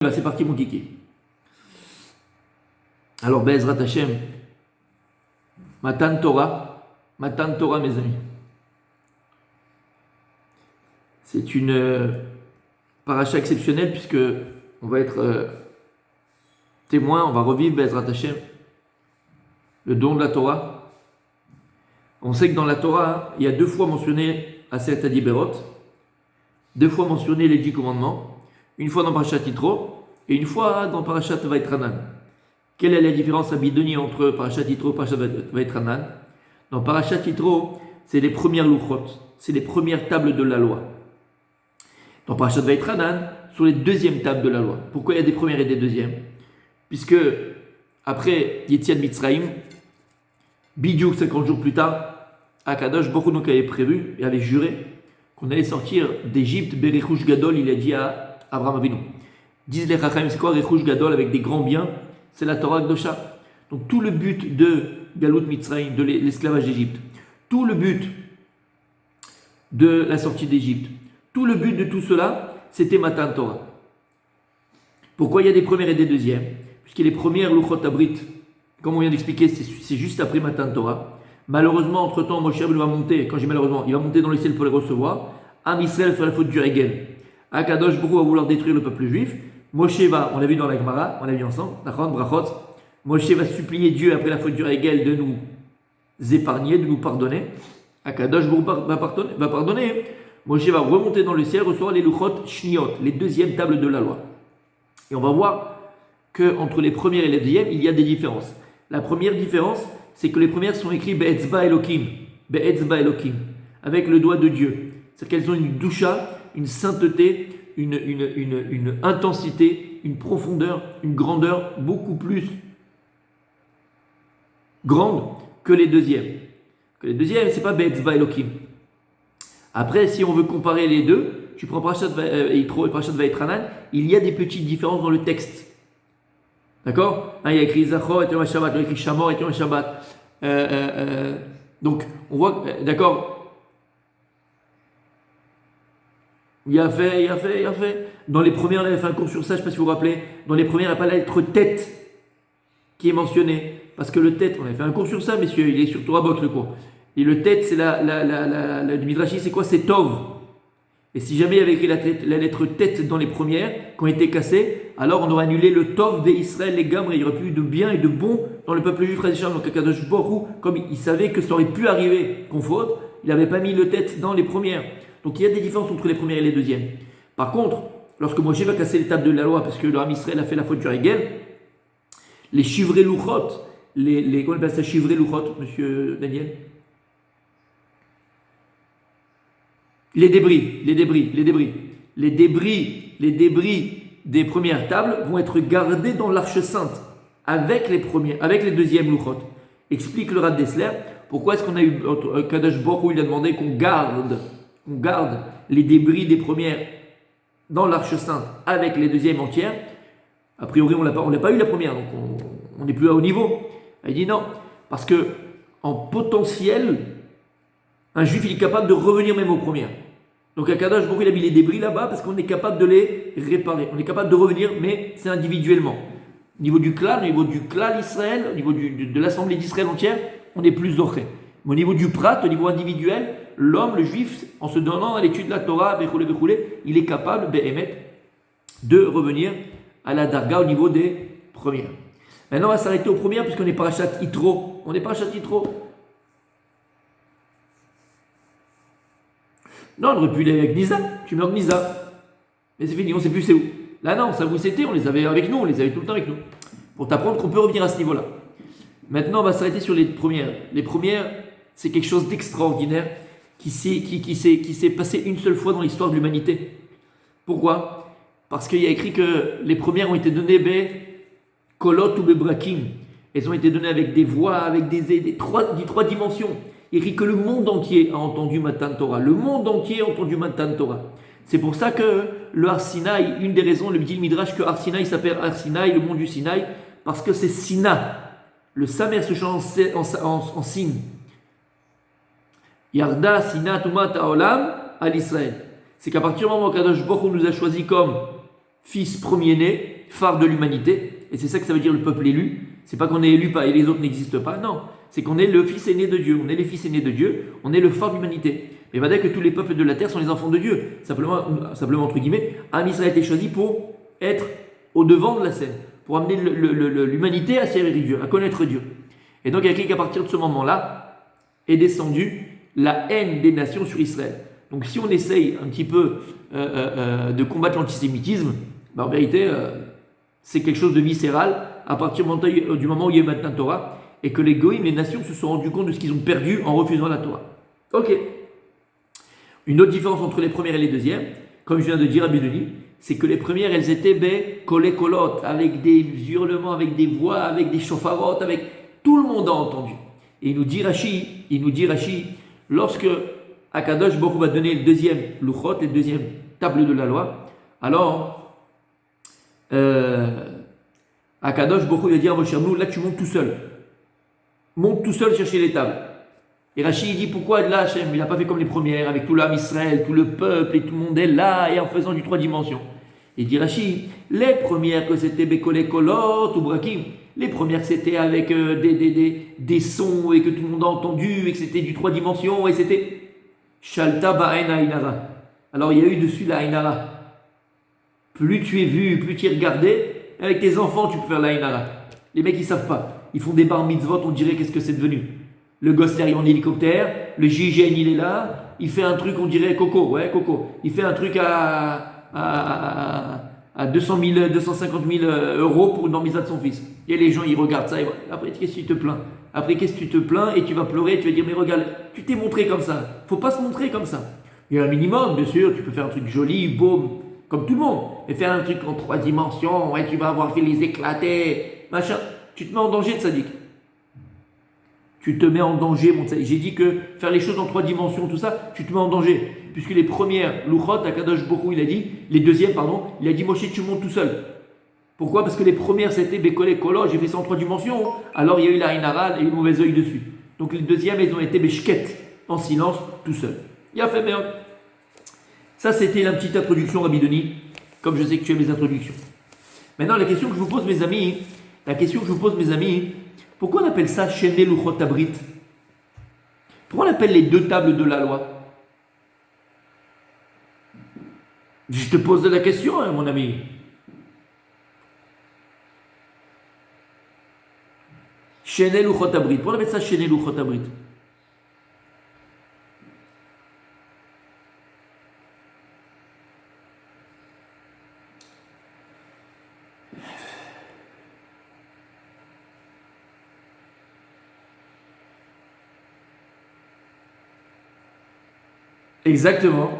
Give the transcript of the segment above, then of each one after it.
C'est parti mon kiki. Alors Be'ezrat Hashem, Matan Torah mes amis. C'est une paracha exceptionnelle puisque on va être témoin, on va revivre Be'ezrat Hashem, le don de la Torah. On sait que dans la Torah, il y a deux fois mentionné Aseret HaDiberot, deux fois mentionné les 10 commandements, une fois dans Parashat Yitro et une fois dans Parashat Vaïtranan. Quelle est la différence à Bidoni entre Parashat Yitro et Parashat Vaïtranan? Dans Parashat Yitro, c'est les premières louchot, c'est les premières tables de la loi. Dans Parashat Vaïtranan, sur les deuxièmes tables de la loi. Pourquoi il y a des premières et des deuxièmes? Puisque après Yetziat Mitzrayim, Bidiouk 50 jours plus tard, Akadosh Baruch Hu avait prévu et avait juré qu'on allait sortir d'Égypte, Berichush Gadol, il a dit à Abraham Avinu. Disent les Chachamim, c'est quoi Rechush Gadol avec des grands biens? C'est la Torah Kdosha. Donc tout le but de Galut Mitzrayim, de l'esclavage d'Égypte, tout le but de la sortie d'Égypte, tout le but de tout cela, c'était Matan Torah. Pourquoi il y a des premières et des deuxièmes? Puisque les premières Luchot Abrit, comme on vient d'expliquer, c'est juste après Matan Torah. Malheureusement, entre-temps, Moshe va monter, quand j'ai malheureusement, il va monter dans les ciels pour les recevoir. Am Israël fait la faute du Hegel. Akadosh Baruch Hu va vouloir détruire le peuple juif. Moshe va, on l'a vu dans la Gemara, on l'a vu ensemble, Brachot. Moshe va supplier Dieu après la faute du Hegel de nous épargner, de nous pardonner. Akadosh Baruch Hu va pardonner. Moshe va remonter dans le ciel, recevoir les Luchot Shniot, les deuxièmes tables de la loi. Et on va voir qu'entre les premières et les deuxièmes, il y a des différences. La première différence, c'est que les premières sont écrites Be'etzba Elokim, avec le doigt de Dieu. C'est-à-dire qu'elles ont une doucha, une sainteté, une intensité, une profondeur, une grandeur beaucoup plus grande que les deuxièmes. Les deuxièmes, c'est pas Be'etzba Elokim. Après, si on veut comparer les deux, tu prends Parashat Yitro et Parashat Vaïtranan, il y a des petites différences dans le texte. D'accord? Il y a écrit Zachor et Yom Shabbat, il y a écrit Shamor et Yom Shabbat. Donc, on voit, d'accord? Il a fait. Dans les premières, on avait fait un cours sur ça, je ne sais pas si vous vous rappelez. Dans les premières, il n'y a pas la lettre tête qui est mentionnée. Parce que le tête, on avait fait un cours sur ça, messieurs, il est sur Torah Box le cours. Et le tête, c'est le Midrashi, c'est quoi? C'est Tov. Et si jamais il y avait écrit la lettre tête dans les premières, qui ont été cassées, alors on aurait annulé le Tov d'Israël, les gamres, et il n'y aurait plus de bien et de bon dans le peuple juif. Donc Akadosh Baruch Hu, comme il savait que ça aurait pu arriver qu'on faute, il n'avait pas mis le tête dans les premières. Donc il y a des différences entre les premières et les deuxièmes. Par contre, lorsque Moshe va casser les tables de la loi, parce que le Ham Israël a fait la faute du Hegel, les chivrés louchot, comment on appelle ça, chivrés louchot, monsieur Daniel? Les débris des premières tables vont être gardés dans l'arche sainte avec les deuxièmes louchot. Explique le Rav Dessler pourquoi est-ce qu'on a eu Kadosh Baruch Hu, il a demandé qu'on garde les débris des premières dans l'arche sainte avec les deuxièmes entières. A priori on n'a pas eu la première, donc on n'est plus à haut niveau. Il dit non, parce que en potentiel, un juif il est capable de revenir même aux premières. Donc Akadosh Baruch Hu, il a mis les débris là-bas parce qu'on est capable de les réparer. On est capable de revenir, mais c'est individuellement. Au niveau du clan Israël, au niveau de l'assemblée d'Israël entière, on est plus zoré. Mais au niveau du prat, au niveau individuel, l'homme, le juif, en se donnant à l'étude de la Torah, il est capable de revenir à la darga au niveau des premières. Maintenant, on va s'arrêter aux premières puisqu'on est Parashat Yitro. Non, on aurait pu aller avec Nisa, tu meurs Nisa. Mais c'est fini, on ne sait plus c'est où. Là non, ça vous c'était, on les avait avec nous, on les avait tout le temps avec nous. Pour t'apprendre qu'on peut revenir à ce niveau-là. Maintenant, on va s'arrêter sur les premières. Les premières, c'est quelque chose d'extraordinaire qui s'est passé une seule fois dans l'histoire de l'humanité. Pourquoi? Parce qu'il y a écrit que les premières ont été données kolot ou bebrakim. Elles ont été données avec des voix, avec des trois dimensions. Il écrit que le monde entier a entendu Matan Torah. Le monde entier a entendu Matan Torah. C'est pour ça que le Har Sinaï, une des raisons, le dit le Midrash que Har Sinaï s'appelle Har Sinaï, le mont du Sinaï, parce que c'est Sina. Le Samer se change en Sin. Yarda Sina Tumat Haolam al Israël. C'est qu'à partir du moment où Kadosh Baruch Hu nous a choisi comme fils premier-né, phare de l'humanité. Et c'est ça que ça veut dire le peuple élu. C'est pas qu'on est élu pas et les autres n'existent pas. Non, c'est qu'on est le fils aîné de Dieu. On est les fils aînés de Dieu. On est le phare de l'humanité. Mais va dire que tous les peuples de la terre sont les enfants de Dieu. Simplement entre guillemets, Am Israël a été choisi pour être au devant de la scène, pour amener l'humanité à servir Dieu, à connaître Dieu. Et donc il y a écrit qu'à partir de ce moment-là est descendue la haine des nations sur Israël. Donc si on essaye un petit peu de combattre l'antisémitisme, en vérité c'est quelque chose de viscéral à partir du moment où il y a maintenant la Torah et que les goïms, les nations se sont rendus compte de ce qu'ils ont perdu en refusant la Torah. Ok. Une autre différence entre les premières et les deuxièmes, comme je viens de dire à Bédoni, c'est que les premières, elles étaient collées colottes, avec des hurlements, avec des voix, avec des chauffarottes, avec tout le monde a entendu. Et il nous dit Rashi, lorsque Akadosh Baruch Hu va donner le deuxième luchot, le deuxième table de la loi, alors Akadosh Baruch Hu va dire à Moshe Rabbeinu, là tu montes tout seul. Monte tout seul chercher les tables. Et Rashi dit pourquoi là Hachem, il n'a pas fait comme les premières, avec tout l'âme Israël, tout le peuple et tout le monde est là et en faisant du 3 dimensions. Il dit Rashi, les premières que c'était Bekolé Kolot ou Brakim, les premières c'était avec des sons et que tout le monde a entendu et que c'était du 3 dimensions et c'était Shalta Ba'en Ainara. Alors il y a eu dessus la Ainara. Plus tu es vu, plus tu es regardé, avec tes enfants tu peux faire la Ainara. Les mecs ils savent pas, ils font des bar mitzvot, on dirait qu'est-ce que c'est devenu. Le gosse arrive en hélicoptère, le GIGN il est là, il fait un truc, on dirait Coco, il fait un truc à 200 000, 250 000 euros pour une mise de son fils. Et les gens ils regardent ça, et après qu'est-ce que tu te plains? Après qu'est-ce que tu te plains et tu vas pleurer, et tu vas dire mais regarde, tu t'es montré comme ça, faut pas se montrer comme ça. Il y a un minimum, bien sûr, tu peux faire un truc joli, beau, comme tout le monde, et faire un truc en 3 dimensions, tu vas avoir fait les éclater, machin, tu te mets en danger de sadique. Tu te mets en danger, mon tzaddik. J'ai dit que faire les choses en 3 dimensions, tout ça, tu te mets en danger. Puisque les premières, Luchot, Akadosh Baruch Hu, il a dit, les deuxièmes, pardon, il a dit, Moshe, tu montes tout seul. Pourquoi? Parce que les premières, c'était Bekolé Kolo, j'ai fait ça en 3 dimensions. Alors il y a eu la Ainara et une mauvaise œil dessus. Donc les deuxièmes, elles ont été Beshket, en silence, tout seul. Il a fait merde. Ça, c'était la petite introduction, Rabbi Denis, comme je sais que tu aimes les introductions. Maintenant, la question que je vous pose, mes amis, pourquoi on appelle ça Shené Luchot Abrit? Pourquoi on appelle les 2 tables de la loi? Je te pose la question, mon ami. Shené Luchot Abrit. Pourquoi on appelle ça Shené Luchot Abrit? Exactement.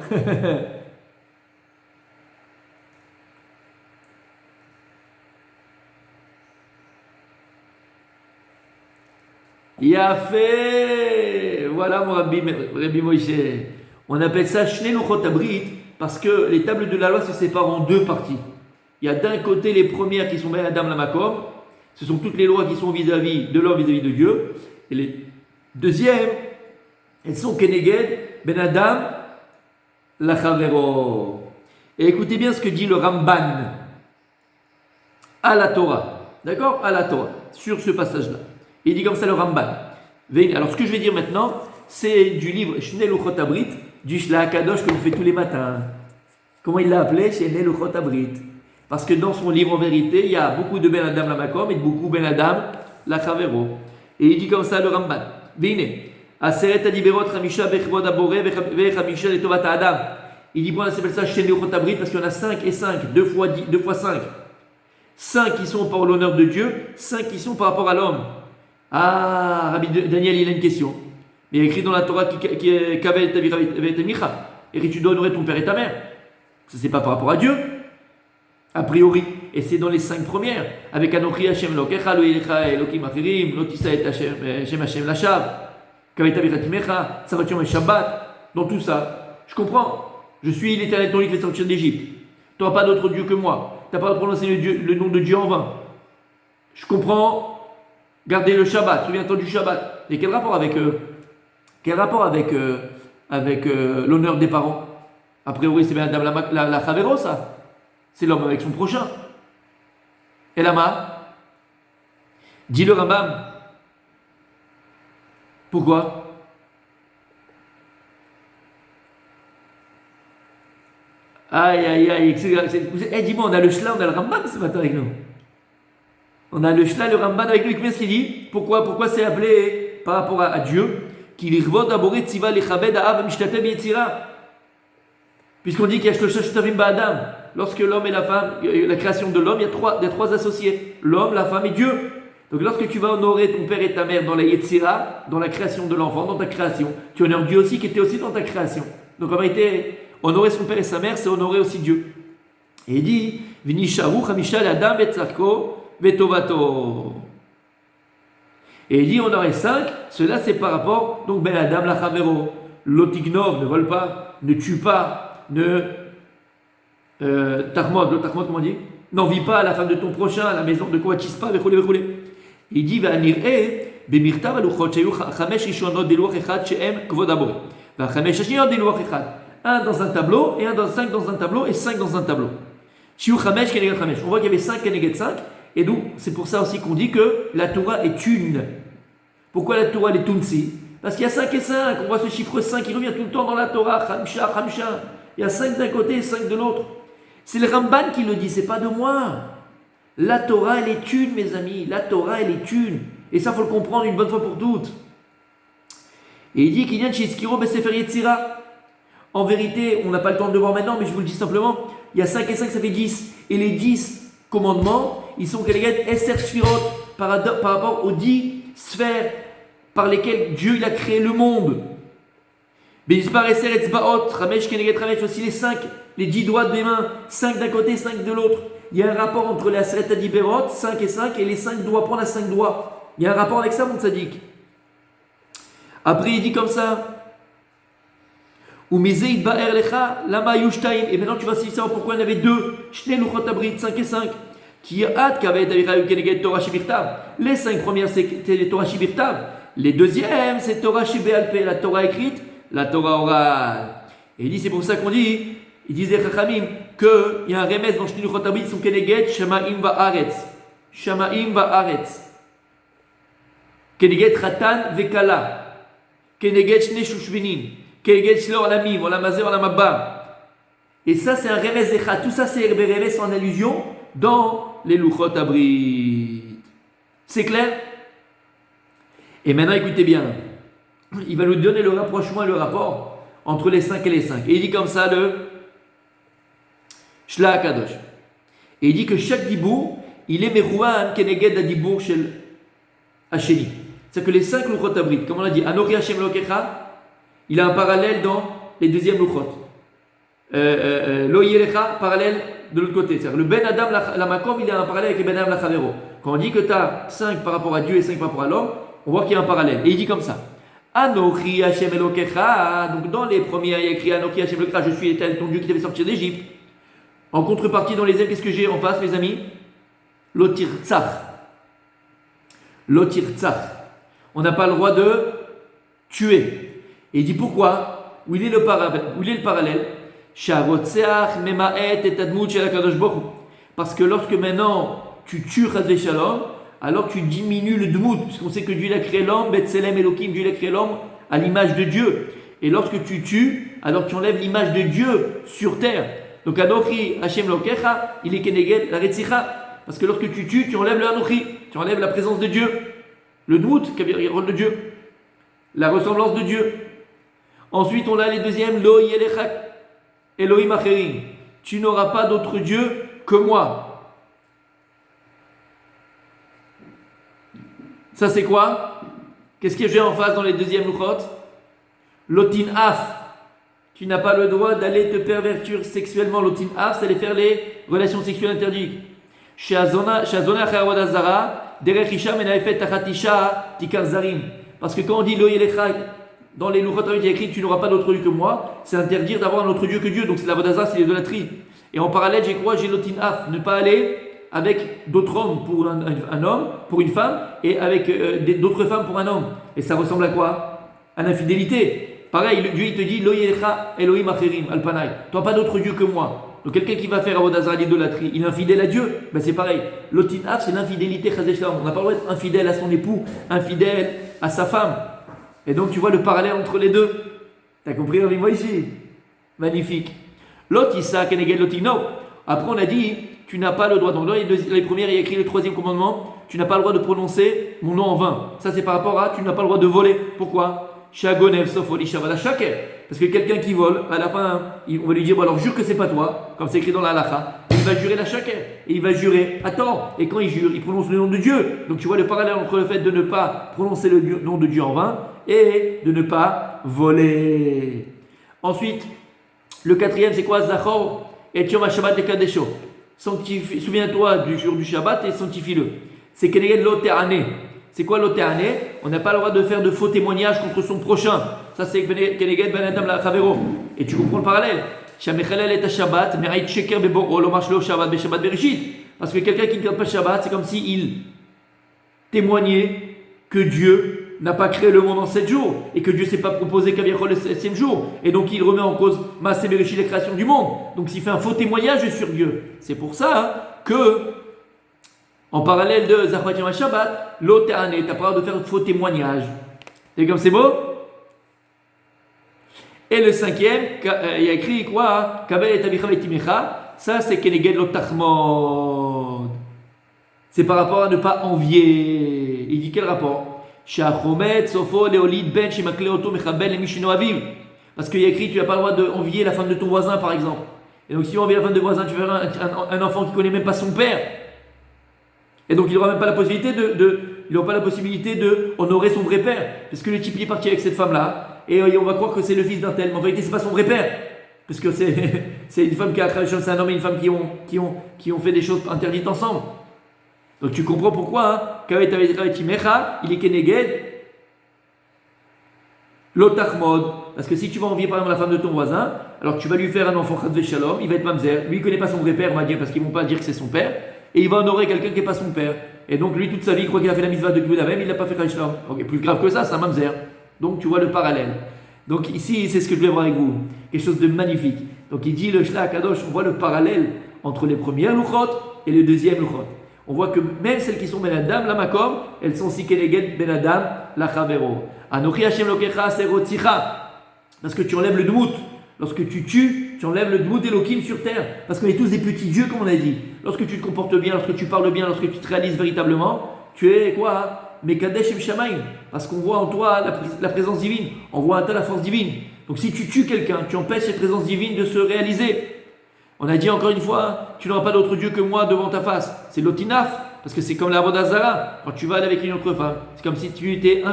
Il a fait. Voilà mon Rabbi Moïse. On appelle ça Shnei Luchot Abrit parce que les tables de la loi se séparent en 2 parties. Il y a d'un côté les premières qui sont Ben Adam la Makom, ce sont toutes les lois qui sont vis-à-vis de l'homme, vis-à-vis de Dieu. Et les deuxièmes, elles sont Keneged, Ben Adam, la Chavero. Et écoutez bien ce que dit le Ramban à la Torah. D'accord? À la Torah, sur ce passage-là. Il dit comme ça le Ramban. Alors ce que je vais dire maintenant, c'est du livre Shnei Luchot Abrit, du Shla Kadosh que l'on fait tous les matins. Comment il l'a appelé? Shnei Luchot Abrit. Parce que dans son livre, en vérité, il y a beaucoup de Ben Adam la Makom et beaucoup Ben Adam la Chavero. Et il dit comme ça le Ramban. Vine. Aseret Adiberot Chamisha Bechvod Abore Vechamisha Letovat Adam. Il dit, bon, on s'appelle ça Shnei Luchot Abrit parce qu'il y en a 5 et 5, 2 fois 5. 5 qui sont par l'honneur de Dieu, 5 qui sont par rapport à l'homme. Ah, Rabbi Daniel, il a une question. Il y a écrit dans la Torah qu'Avel Tavir avec Micha. Et tu dois honorer ton père et ta mère. Ça, c'est pas par rapport à Dieu, a priori. Et c'est dans les 5 premières. Avec Anochi Hashem Lokecha, Lo Yelecha Elokim Achirim, Lo Tisa et Hashem Hashem Lashav, Kavel Tavir Mecha, Savat Yom et Shabbat. Dans tout ça, je comprends. Je suis l'Éternel ton Dieu qui fait sortir d'Égypte. Tu n'auras pas d'autre Dieu que moi. Tu n'as pas à prononcer le nom de Dieu en vain. Je comprends. Garder le Shabbat, souviens-toi du Shabbat. Et quel rapport avec l'honneur des parents? A priori, c'est bien Adam la Chavero, ça. c'est l'homme avec son prochain. Et Lama, dit le Rambam. Pourquoi? Aïe, aïe, aïe. Dis-moi, on a le Shla, on a le Rambam ce matin avec nous. On a le Shla, le Rambam avec nous. Qu'est-ce qu'il dit? Pourquoi c'est appelé par rapport à Dieu? Puisqu'on dit qu'il y a Shlosha Shutavim Ba'adam. Lorsque l'homme et la femme, la création de l'homme, il y a trois associés. L'homme, la femme et Dieu. Donc lorsque tu vas honorer ton père et ta mère dans la Yetzira, dans la création de l'enfant, dans ta création, tu honores Dieu aussi qui était aussi dans ta création. Donc en vérité, honorer son père et sa mère, c'est honorer aussi Dieu. Et il dit, Vinisharu Chamisha Adam Betzarko Vetovato. Et il dit, on aurait 5, cela c'est par rapport, donc Ben Adam la Chavero, Lotignov, ne vole pas, ne tue pas, ne Tarmod, comment on dit? N'envie pas à la femme de ton prochain, à la maison de coatis pas, vechoulé. Il dit, Va'nir'e, Bemirtav aluchot, sheyu chamesh rishonot deluach echad, she'em kvod abore. Va'chamesh hashniyot deluach echad. Un dans un tableau, et cinq dans un tableau, et 5 dans un tableau. Sheyu chamesh keneged chamesh. On voit qu'il y avait 5 keneged 5, et donc c'est pour ça aussi qu'on dit que la Torah est une. Pourquoi la Torah est tunsi? Parce qu'il y a 5 et 5, on voit ce chiffre 5 qui revient tout le temps dans la Torah, Chamsha. Il y a 5 d'un côté et 5 de l'autre. C'est le Ramban qui le dit, c'est pas de moi. La Torah, elle est une, mes amis. La Torah, elle est une. Et ça, il faut le comprendre une bonne fois pour toutes. Et il dit qu'il y a Shizkiro Besefer Yetzira. En vérité, on n'a pas le temps de le voir maintenant, mais je vous le dis simplement. Il y a 5 et 5, ça fait 10. Et les 10 commandements, ils sont Keneget Eser Sfirot par rapport aux 10 sphères par lesquelles Dieu il a créé le monde. Beizbar Eser Etzbaot, Ramesh Keneget Ramesh, aussi les 10 doigts des mains, 5 d'un côté, 5 de l'autre. Il y a un rapport entre les Aseret Adiberot, 5 et 5, et les 5 doigts, prendre à 5 doigts. Il y a un rapport avec ça, mon tzaddik. Après, il dit comme ça. Et maintenant, tu vas savoir pourquoi il y en avait 2. Shne Luchot Abrit, 5 et 5. Les 5 premières, c'était les Torah Shibirtav. Les deuxièmes, c'est Torah Shibéalpé, la Torah écrite, la Torah orale. Et il dit, c'est pour ça qu'on dit, ils disaient Chachamim, qu'il y a un remède dans Shne Luchot Abrit, son Keneget, Shamaim Va'aretz. Shamaim Va'aretz. Keneget Ratan Vekala. Keneget Shne Shushvinim. Keneget Shlo Alamim, Olamazé, Olamabba. Et ça, c'est un remède Zecha. Tout ça, c'est remède en allusion dans les Luchot Abrit. C'est clair? Et maintenant, écoutez bien. Il va nous donner le rapprochement et le rapport entre les 5 et les 5. Et il dit comme ça le Shla Kadosh. Et il dit que chaque dibour, il est Merouan Keneged Adibour Shel Hasheni. C'est que les 5 Luchot Abrit, comme on l'a dit, Anori Hashem Lokecha, il a un parallèle dans les deuxièmes Luchot. Lo Yelecha, parallèle de l'autre côté. C'est-à-dire le Ben Adam la Makom, il a un parallèle avec le Ben Adam la Chavero. Quand on dit que tu as 5 par rapport à Dieu et 5 par rapport à l'homme, on voit qu'il y a un parallèle. Et il dit comme ça. Anochi Hashem Elokecha. Donc dans les premiers, il y a écrit Anochi Hashem Elokecha, je suis ton Dieu qui t'avait sorti d'Égypte. En contrepartie, dans les ailes, qu'est-ce que j'ai en face, mes amis? Lotir Tzach. Lotir Tzach. On n'a pas le droit de tuer. Et il dit pourquoi? Où il est le parallèle? Parce que lorsque maintenant tu tues Chazé Shalom, alors tu diminues le dmout, puisqu'on sait que Dieu a créé l'homme, Betselem Elohim, Dieu a créé l'homme à l'image de Dieu. Et lorsque tu tues, alors tu enlèves l'image de Dieu sur terre. Donc Anochi Hashem Lokecha, il est Keneged la Retzicha. Parce que lorsque tu tues, tu enlèves le Anochi, tu enlèves la présence de Dieu, le dmout, qui avait le rôle de Dieu, la ressemblance de Dieu. Ensuite, on a les deuxièmes, Lo Yelechak Elohim Acherim. Tu n'auras pas d'autre Dieu que moi. Ça c'est quoi? Qu'est-ce que j'ai en face dans les deuxièmes Luchot? Lotin Af. Tu n'as pas le droit d'aller te pervertir sexuellement. Lotin Af, c'est aller faire les relations sexuelles interdites. Parce que quand on dit Lo Yelechak, dans les Luchot il y a écrit tu n'auras pas d'autre Dieu que moi, c'est interdire d'avoir un autre Dieu que Dieu. Donc c'est la Vodazara, c'est l'idolâtrie. Et en parallèle, j'ai Lotin Af, ne pas aller avec d'autres hommes pour un homme, pour une femme, et avec d'autres femmes pour un homme. Et ça ressemble à quoi? À l'infidélité. Pareil, Dieu il te dit Lo Yelecha Elohim Acherim Alpanai. Tu n'as pas d'autre Dieu que moi. Donc quelqu'un qui va faire Avodah Zarah, l'idolâtrie, il est infidèle à Dieu. Ben c'est pareil. L'otinaf, c'est l'infidélité. On n'a pas le droit d'être infidèle à son époux, infidèle à sa femme. Et donc tu vois le parallèle entre les deux. T'as compris avec moi ici? Magnifique. L'autre, Issa, Keneged, Lotino. Après, on a dit, tu n'as pas le droit. Donc, dans les premières, il y a écrit le troisième commandement, tu n'as pas le droit de prononcer mon nom en vain. Ça, c'est par rapport à, tu n'as pas le droit de voler. Pourquoi? Shagonev, Sofoli, Shavada, Shaker. Parce que quelqu'un qui vole, à la fin, on va lui dire, bon, alors jure que c'est pas toi, comme c'est écrit dans la halakha. Il va jurer la Shaker. Et il va jurer à tort. Et quand il jure, il prononce le nom de Dieu. Donc, tu vois le parallèle entre le fait de ne pas prononcer le nom de Dieu en vain et de ne pas voler. Ensuite, le quatrième, c'est quoi? Zachor et Yom HaShabbat et Kadesho. Souviens-toi du jour du Shabbat et sanctifie-le. C'est Keneged Loteane. C'est quoi Loteane? On n'a pas le droit de faire de faux témoignages contre son prochain. Ça, c'est Keneged Ben Adam la Chavero. Et tu comprends le parallèle. Shamechalel et Shabbat, Me'ait Sheker Beboro, Lomash Lo Shabbat, Beshabbat Bereshit. Parce que quelqu'un qui ne garde pas Shabbat, c'est comme s'il témoignait que Dieu n'a pas créé le monde en 7 jours et que Dieu ne s'est pas proposé qu'Aviachol le 7e jour, et donc il remet en cause Maaseh Bereshit, la création du monde. Donc s'il fait un faux témoignage sur Dieu, c'est pour ça que en parallèle de Zachor Yom Shabbat, l'autre année, tu n'as pas le droit de faire un faux témoignage. Et comme c'est beau. Et le cinquième, il y a écrit quoi? Kabel et Abicha et Timecha. Ça c'est Keneged lo Tachmod. C'est par rapport à ne pas envier. Il dit quel rapport? Parce qu'il y a écrit, tu n'as pas le droit d'envier la femme de ton voisin, par exemple. Et donc, si on envie la femme de voisin, tu verras un enfant qui ne connaît même pas son père. Et donc, il n'aura même pas la possibilité de honorer son vrai père. Parce que le type il est parti avec cette femme-là, et on va croire que c'est le fils d'un tel. Mais en vérité, ce n'est pas son vrai père. Parce que c'est une femme qui a créé, c'est un homme et une femme qui ont fait des choses interdites ensemble. Donc tu comprends pourquoi, il est Keneged Lotachmod. Parce que si tu vas envier par exemple la femme de ton voisin, alors tu vas lui faire un enfant Chadve Shalom, il va être mamzer. Lui il ne connaît pas son vrai père, on va dire, parce qu'ils ne vont pas dire que c'est son père. Et il va honorer quelqu'un qui n'est pas son père. Et donc lui toute sa vie, il croit qu'il a fait la mitzvah de Gouda même, il n'a pas fait Chadve Shalom. Donc plus grave que ça, c'est un mamzer. Donc tu vois le parallèle. Donc ici, c'est ce que je voulais voir avec vous. Quelque chose de magnifique. Donc il dit le Shla Kadosh, on voit le parallèle entre les premières Luchot et les deuxièmes Luchot. On voit que même celles qui sont Ben Adam, la Makom, elles sont aussi Keneged Ben Adam, la Chavero. Anochi Hashem Lokecha Serotzicha. Parce que tu enlèves le Dmout. Lorsque tu tues, tu enlèves le Dmout d'Elohim sur terre. Parce qu'on est tous des petits dieux, comme on a dit. Lorsque tu te comportes bien, lorsque tu parles bien, lorsque tu te réalises véritablement, tu es quoi? Mekadesh Em Shamayim. Parce qu'on voit en toi la présence divine. On voit en toi la force divine. Donc si tu tues quelqu'un, tu empêches cette présence divine de se réaliser. On a dit encore une fois, tu n'auras pas d'autre Dieu que moi devant ta face. C'est l'otinaf, parce que c'est comme la Avodah Zarah. Quand tu vas aller avec une autre femme, c'est comme si tu étais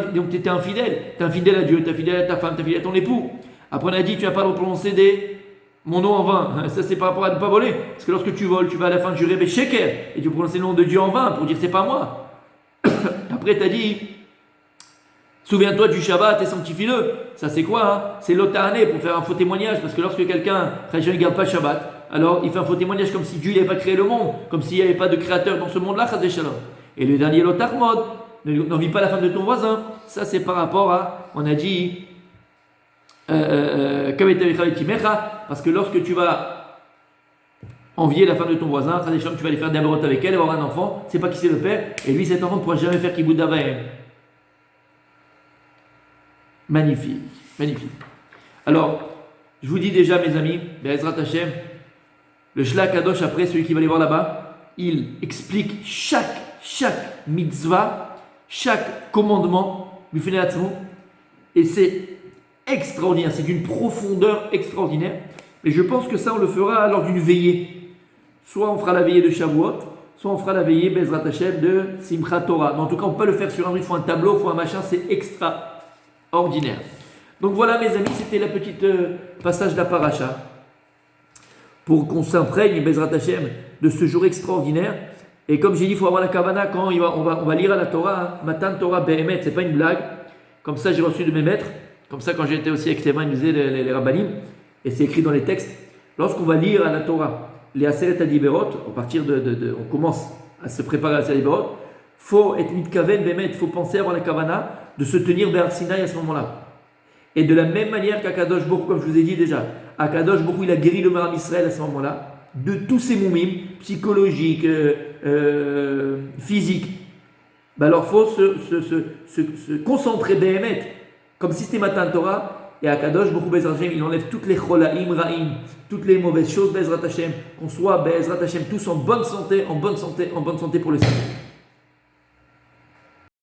infidèle. Tu es infidèle à Dieu, tu es infidèle à ta femme, tu es infidèle à ton époux. Après on a dit, tu n'as pas le droit de prononcer mon nom en vain. Ça c'est par rapport à ne pas voler. Parce que lorsque tu voles, tu vas à la fin jurer Besheker, et tu prononces le nom de Dieu en vain pour dire c'est pas moi. Après tu as dit, souviens-toi du Shabbat et sanctifie-le. Ça c'est quoi? C'est l'otahane pour faire un faux témoignage. Parce que lorsque quelqu'un ne garde pas le Shabbat, alors il fait un faux témoignage comme si Dieu n'avait pas créé le monde, comme s'il n'y avait pas de créateur dans ce monde-là, Chazé Shalom. Et le dernier Lotachmod, n'envie pas la femme de ton voisin. Ça c'est par rapport à, on a dit, parce que lorsque tu vas envier la femme de ton voisin, Chazé Shalom, tu vas aller faire des amoureux avec elle, avoir un enfant, c'est pas qui c'est le père, et lui cet enfant ne pourra jamais faire Kibout Davaïm. Magnifique, magnifique. Alors, je vous dis déjà mes amis, Be'ezrat Hashem, le Shla Kadosh, après, celui qui va aller voir là-bas, il explique chaque mitzvah, chaque commandement, et c'est extraordinaire, c'est d'une profondeur extraordinaire. Et je pense que ça, on le fera lors d'une veillée. Soit on fera la veillée de Shavuot, soit on fera la veillée Be'ezrat Hashem de Simchat Torah. Mais en tout cas, on peut le faire sur un truc, il faut un tableau, il faut un machin, c'est extraordinaire. Donc voilà mes amis, c'était la petite passage de la paracha. Pour qu'on s'imprègne, Bezrat Hashem, de ce jour extraordinaire. Et comme j'ai dit, il faut avoir la kavana quand on va lire à la Torah, Matan Torah Behemet, c'est pas une blague. Comme ça, j'ai reçu de mes maîtres. Comme ça, quand j'étais aussi avec Théma, ils me disaient les rabbanim. Et c'est écrit dans les textes. Lorsqu'on va lire à la Torah, les Aseret Adiberot, à partir on commence à se préparer à Aseret Adiberot, faut être mitkaven Behemet, il faut penser avoir la kavana de se tenir vers Sinaï à ce moment-là. Et de la même manière qu'Akadosh Baruch, comme je vous ai dit déjà, Akadosh Baruch, il a guéri le Maram Israël à ce moment-là. de tous ces moumim, psychologiques, physiques, ben alors il faut se concentrer béhémet, comme systématan Torah, et à Kadosh Baruch Hu Be'ezrat Hashem, il enlève toutes les cholaim, ra'im, toutes les mauvaises choses Be'ezrat Hashem, qu'on soit Be'ezrat Hashem tous en bonne santé, en bonne santé, en bonne santé pour le salut.